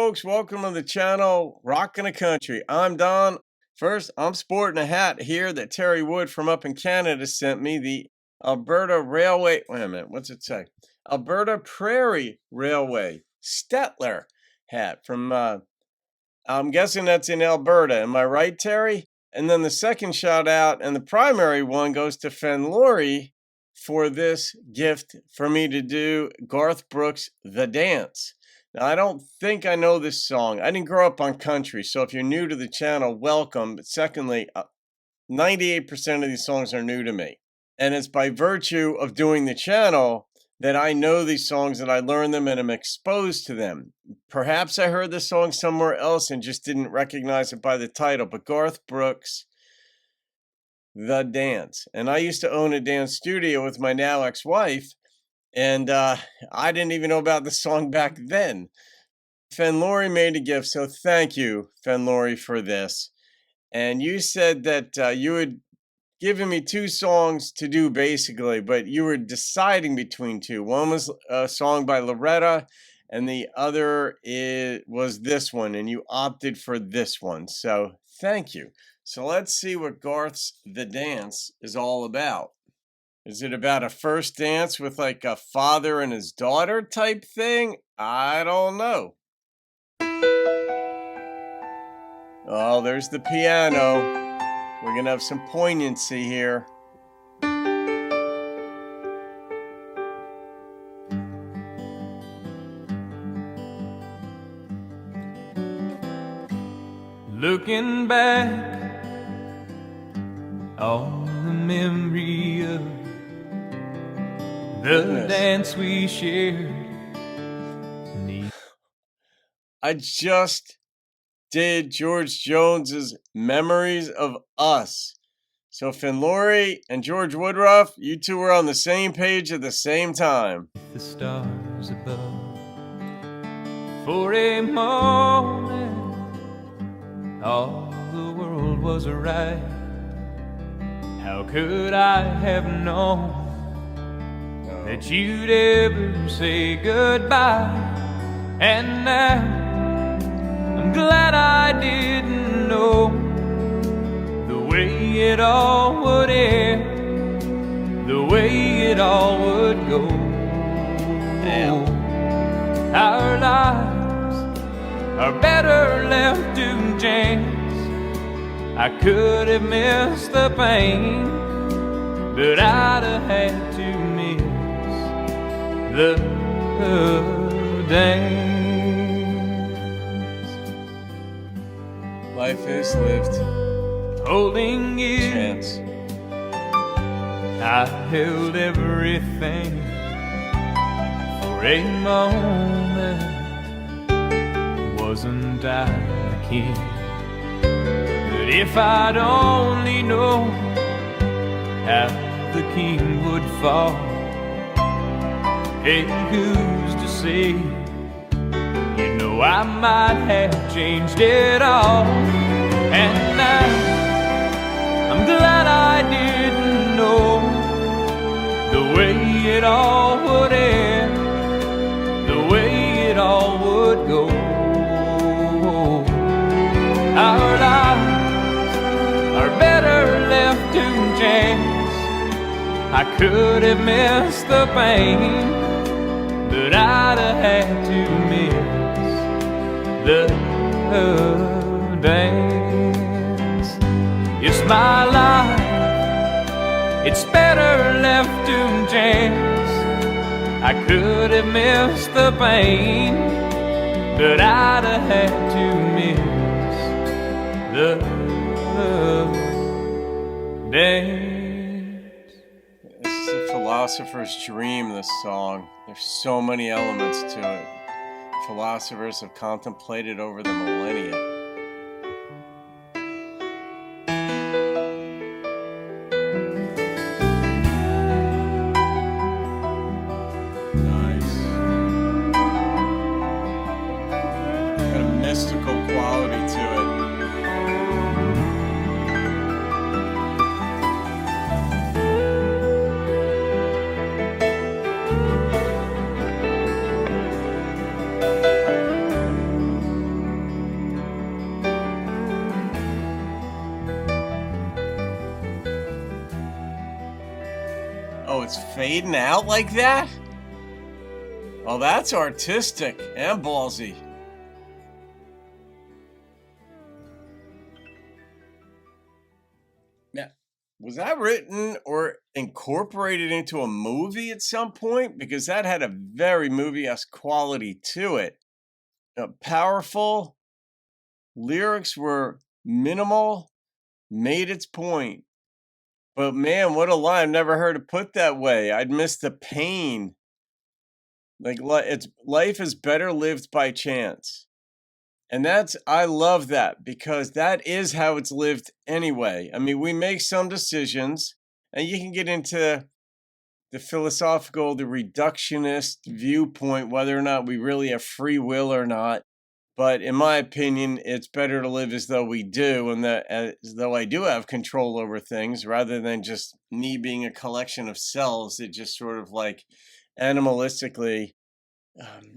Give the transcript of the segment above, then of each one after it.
folks? Welcome to the channel, Rockin' the Country. I'm Don. First, I'm sporting a hat here that Terry Wood from up in Canada sent me, the Alberta Railway, wait a minute, what's it say? Alberta Prairie Railway Stettler hat from, I'm guessing that's in Alberta. Am I right, Terry? And then the second shout out and the primary one goes to Fenlori for this gift for me to do Garth Brooks' The Dance. Now, I don't think I know this song. I didn't grow up on country, so if you're new to the channel, welcome. But secondly, 98% of these songs are new to me. And it's by virtue of doing the channel that I know these songs, and I learned them and I'm exposed to them. Perhaps I heard this song somewhere else and just didn't recognize it by the title, but Garth Brooks' The Dance. And I used to own a dance studio with my now ex-wife, and I didn't even know about the song back then. Fenlori made a gift, so thank you, Fenlori, for this. And you said that you had given me two songs to do, basically, but you were deciding between two. One was a song by Loretta, and the other was this one, and you opted for this one. So thank you. So let's see what Garth's The Dance is all about. Is it about a first dance with like a father and his daughter type thing? I don't know. Oh, there's the piano. We're going to have some poignancy here. Looking back on the memory of the dance we shared. I just did George Jones's Memories of Us. So Fenlori and George Woodruff, you two were on the same page at the same time. The stars above. For a moment, all the world was right. How could I have known that you'd ever say goodbye? And now I'm glad I didn't know the way it all would end, the way it all would go. Damn. Our lives are better left to chance. I could have missed the pain, but I'd have had to miss the dance. Life is lived. Holding you, Chance. I held everything for a moment. Wasn't I the king? But if I'd only known how the king would fall, hey, who's to say? You know I might have changed it all. And now I'm glad I didn't know the way it all would end, the way it all would go. Our lives are better left to chance. I could have missed the pain, but I'd have had to miss the dance. It's my life, it's better left to chance. I could have missed the pain, but I'd have had to miss the dance. This is a philosopher's dream, this song. There's so many elements to it. Philosophers have contemplated over the millennia. Nice. Got a mystical quality to it. Oh, it's fading out like that? Oh, that's artistic and ballsy. Now, was that written or incorporated into a movie at some point? Because that had a very movie-esque quality to it. Powerful, lyrics were minimal, made its point. But man, what a line. I've never heard it put that way. I'd miss the pain. Like it's life is better lived by chance. And that's I love that because that is how it's lived anyway. I mean, we make some decisions and you can get into the philosophical, the reductionist viewpoint whether or not we really have free will or not. But in my opinion, it's better to live as though we do and that as though I do have control over things rather than just me being a collection of cells that just sort of like animalistically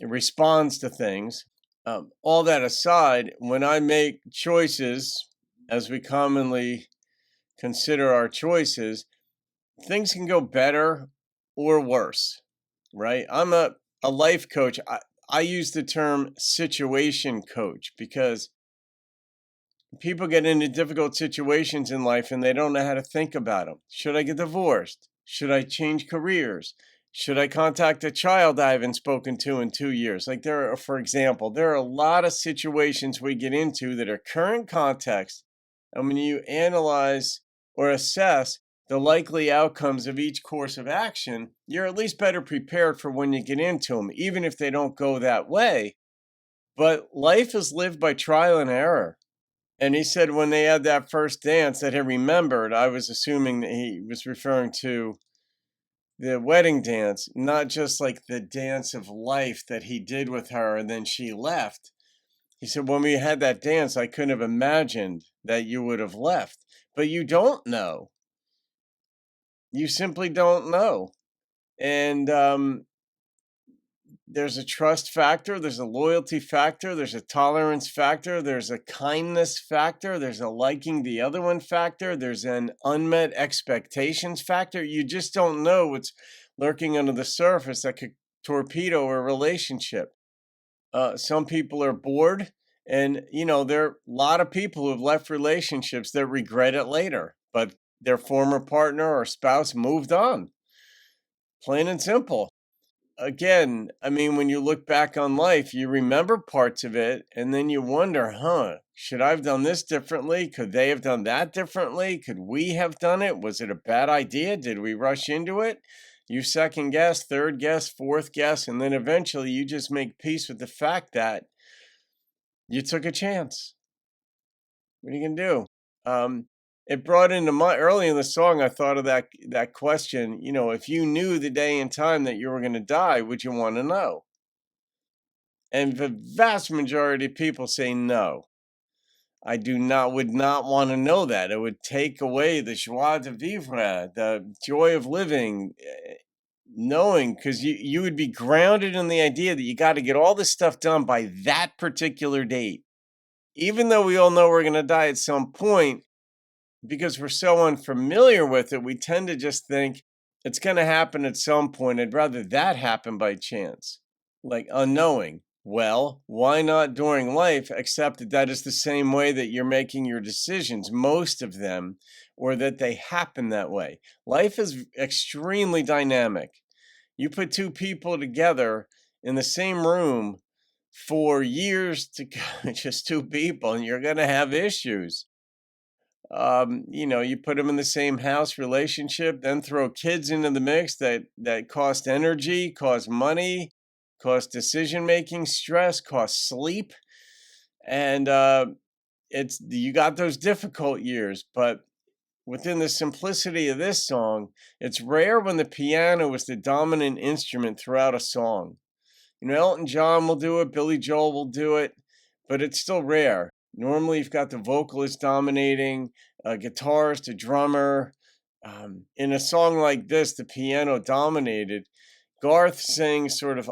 responds to things. All that aside, when I make choices, as we commonly consider our choices, things can go better or worse, right? I'm a life coach. I use the term situation coach because people get into difficult situations in life and they don't know how to think about them. Should I get divorced? Should I change careers? Should I contact a child I haven't spoken to in 2 years? Like there are, for example, there are a lot of situations we get into that are current context. And when you analyze or assess the likely outcomes of each course of action, you're at least better prepared for when you get into them, even if they don't go that way. But life is lived by trial and error. And he said when they had that first dance that he remembered, I was assuming that he was referring to the wedding dance, not just like the dance of life that he did with her and then she left. He said, when we had that dance, I couldn't have imagined that you would have left. But you don't know. You simply don't know. And there's a trust factor, there's a loyalty factor, there's a tolerance factor, there's a kindness factor, there's a liking the other one factor, there's an unmet expectations factor. You just don't know what's lurking under the surface that could torpedo a relationship. Some people are bored, and there are a lot of people who have left relationships that regret it later, but their former partner or spouse moved on. Plain and simple. Again, I mean, when you look back on life, you remember parts of it and then you wonder, should I have done this differently? Could they have done that differently? Could we have done it? Was it a bad idea? Did we rush into it? You second guess, third guess, fourth guess, and then eventually you just make peace with the fact that you took a chance. What are you going to do? It brought into my early in the song, I thought of that question, if you knew the day and time that you were going to die, would you want to know? And the vast majority of people say no. Would not want to know that. It would take away the joie de vivre, the joy of living, knowing, because you would be grounded in the idea that you got to get all this stuff done by that particular date. Even though we all know we're going to die at some point, because we're so unfamiliar with it, we tend to just think it's going to happen at some point. I'd rather that happen by chance, like unknowing. Well, why not during life accept that that is the same way that you're making your decisions, most of them, or that they happen that way? Life is extremely dynamic. You put two people together in the same room for years to just two people, and you're going to have issues. You put them in the same house relationship, then throw kids into the mix that cost energy, cost money, cost decision making, stress, cost sleep, and it's you got those difficult years. But within the simplicity of this song, it's rare when the piano is the dominant instrument throughout a song. Elton John will do it, Billy Joel will do it, but it's still rare. Normally, you've got the vocalist dominating, guitarist, a drummer. In a song like this, the piano dominated. Garth sings sort of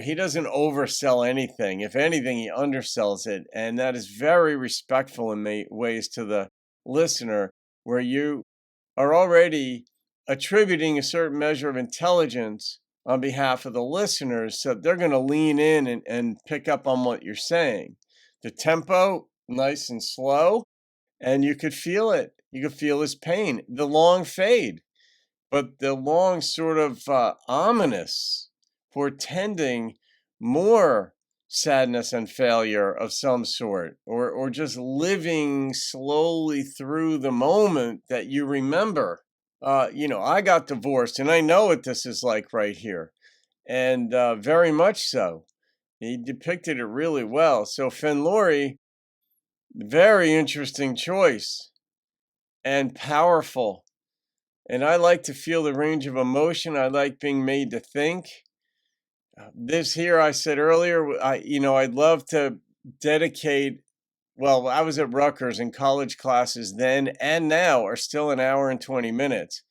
he doesn't oversell anything. If anything, he undersells it. And that is very respectful in ways to the listener, where you are already attributing a certain measure of intelligence on behalf of the listeners, so they're going to lean in and pick up on what you're saying. The tempo, nice and slow, and you could feel it. You could feel his pain. The long fade, but the long sort of ominous, portending more sadness and failure of some sort, or just living slowly through the moment that you remember. I got divorced, and I know what this is like right here, and very much so. He depicted it really well. So Fenlori, very interesting choice and powerful. And I like to feel the range of emotion. I like being made to think. This here, I said earlier, I'd love to dedicate. Well, I was at Rutgers, and college classes then and now are still an hour and 20 minutes.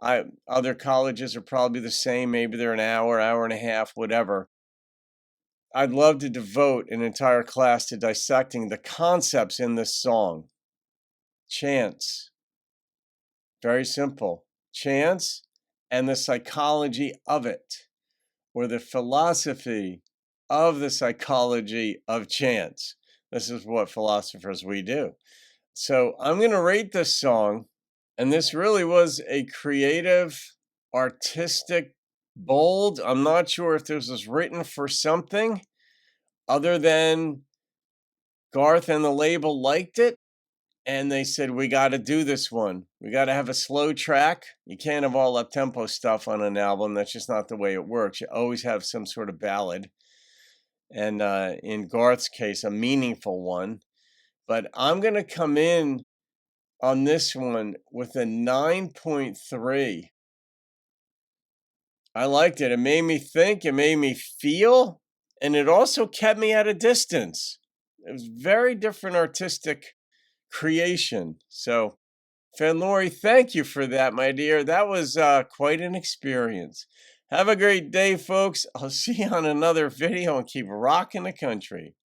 Other colleges are probably the same. Maybe they're an hour and a half, whatever. I'd love to devote an entire class to dissecting the concepts in this song. Chance. Very simple. Chance and the psychology of it, or the philosophy of the psychology of chance. This is what philosophers we do. So I'm going to rate this song, and this really was a creative, artistic, bold. I'm not sure if this was written for something other than Garth and the label liked it, and they said, we got to do this one. We got to have a slow track. You can't have all up-tempo stuff on an album. That's just not the way it works. You always have some sort of ballad, and in Garth's case, a meaningful one. But I'm going to come in on this one with a 9.3. I liked it. It made me think. It made me feel. And it also kept me at a distance. It was very different artistic creation. So, Fenlori, thank you for that, my dear. That was quite an experience. Have a great day, folks. I'll see you on another video, and keep rocking the country.